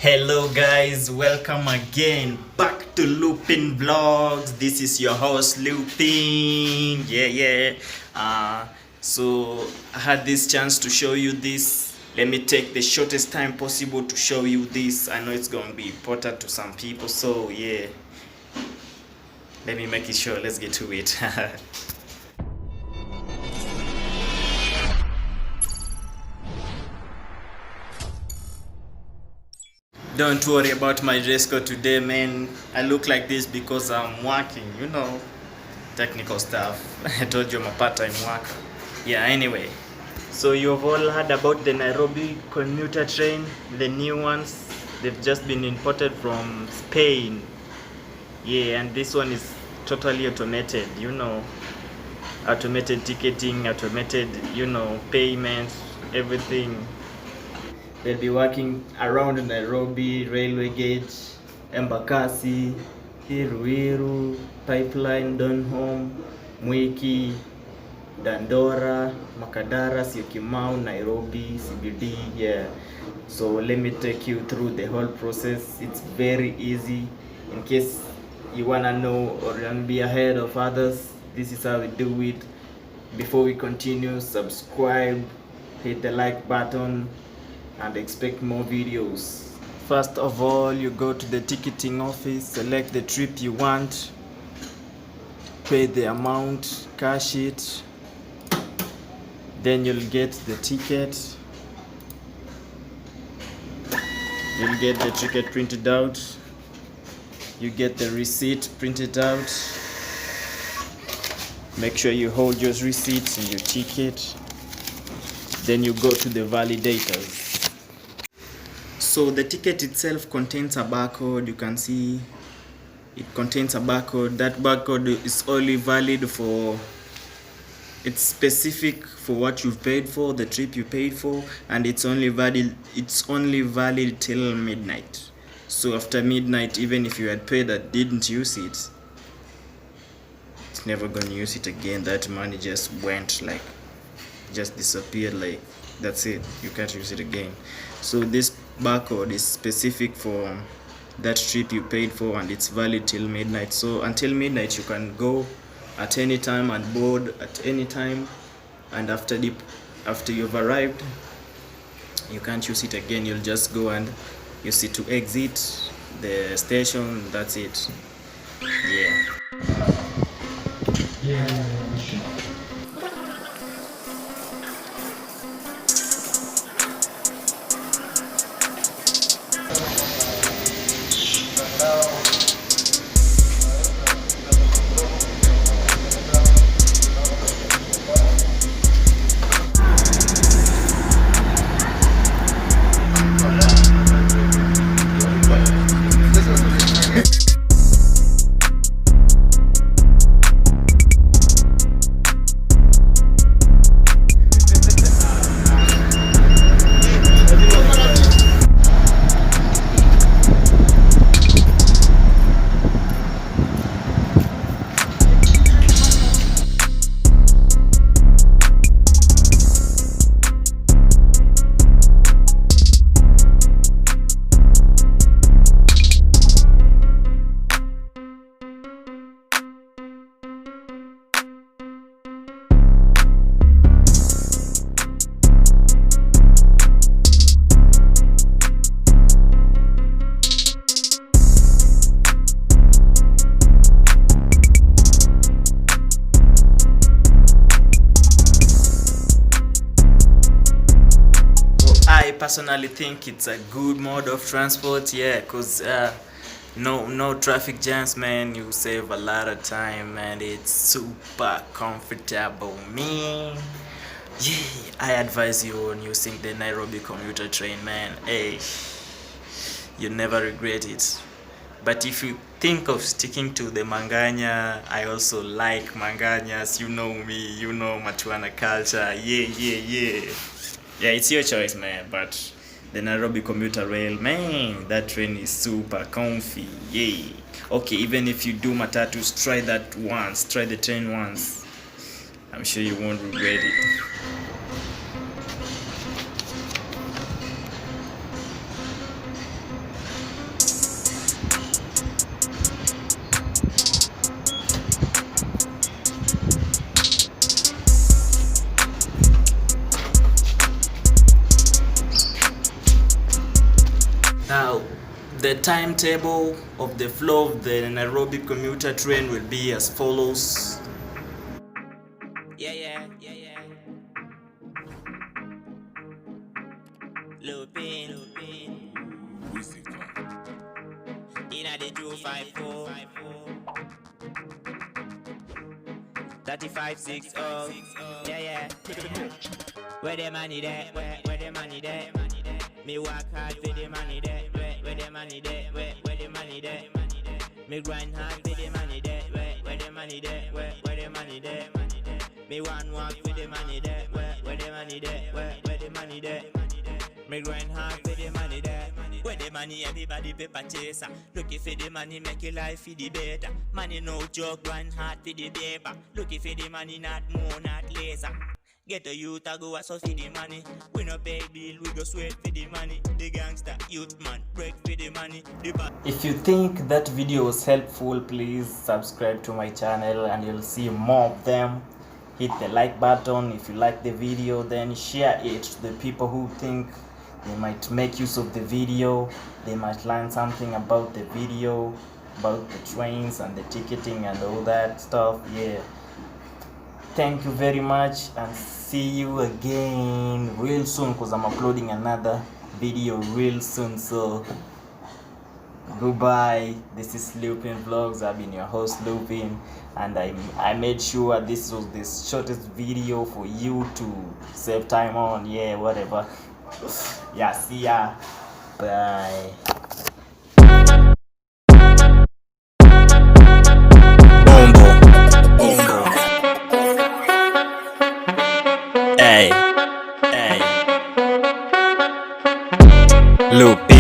Hello guys, welcome again back to Lupin Vlogs. This is your host Lupin. So I had this chance to show you this. Let me take the shortest time possible to show you this. I know it's going to be important to some people, so yeah, let me make it short. Let's get to it. Don't worry about my dress code today, man. I look like this because I'm working, technical stuff. I told you I'm a part-time worker. Yeah, anyway. So you've all heard about the Nairobi commuter train, the new ones. They've just been imported from Spain. Yeah, and this one is totally automated, automated ticketing, automated, payments, everything. They'll be working around Nairobi, railway gauge, Embakasi, Ruiru, Pipeline, Donholm, Mwiki, Dandora, Makadara, Syokimau, Nairobi, CBD, yeah. So let me take you through the whole process. It's very easy. In case you wanna know or you wanna be ahead of others, this is how we do it. Before we continue, subscribe, hit the like button, and expect more videos. First of all, you go to the ticketing office, select the trip you want, pay the amount, cash it, then you'll get the ticket. You'll get the ticket printed out, you get the receipt printed out. Make sure you hold your receipt and your ticket. Then you go to the validators. So the ticket itself contains a barcode. You can see it contains a barcode. That barcode is only valid for, it's specific for what you've paid for, the trip you paid for, and it's only valid till midnight. So after midnight, even if you had paid that didn't use it, it's never gonna use it again. That money just went, like, just disappeared, like that's it, you can't use it again. So this barcode is specific for that trip you paid for, and it's valid till midnight. So until midnight you can go at any time and board at any time, and after you've arrived, you can't use it again. You'll just go and use it to exit the station. That's it. Yeah. I personally think it's a good mode of transport, yeah, because no traffic jams, man. You save a lot of time and it's super comfortable, man. Yeah, I advise you on using the Nairobi commuter train, man. Hey, you never regret it. But if you think of sticking to the Manganya, I also like Manganyas. You know me, you know Matuana culture. Yeah, it's your choice, man. But the Nairobi commuter rail, man, that train is super comfy. Yeah. Okay, even if you do matatus, try that once. Try the train once. I'm sure you won't regret it. Now, the timetable of the flow of the Nairobi commuter train will be as follows. Yeah. Looping. Inna the 254 3560. Yeah. Where the money there? Where the money there? Me work hard for the money there. Where the money there? Where the money there? Me grind hard for the money there. Where the money there? Where the money there? Me one walk for the money there. Where the money there? Where the money there? Me grind hard for the money there. Where the money, everybody paper chaser. Looking for the money, make your life for the better. Money no joke, grind hard for the paper. Looking for the money, not more, not laser. Get a youth a go so for the money. We no pay bill, we go sweat for the money. The gangster youth man, break for the money. If you think that video was helpful, please subscribe to my channel and you'll see more of them. Hit the like button. If you like the video, then share it to the people who think they might make use of the video. They might learn something about the video, about the trains and the ticketing and all that stuff. Yeah. Thank you very much and see you again real soon, because I'm uploading another video real soon. So goodbye. This is Lupin Vlogs. I've been your host Lupin, and I made sure this was the shortest video for you to save time on. Yeah, whatever. Yeah, see ya. Bye. Hey. Loop.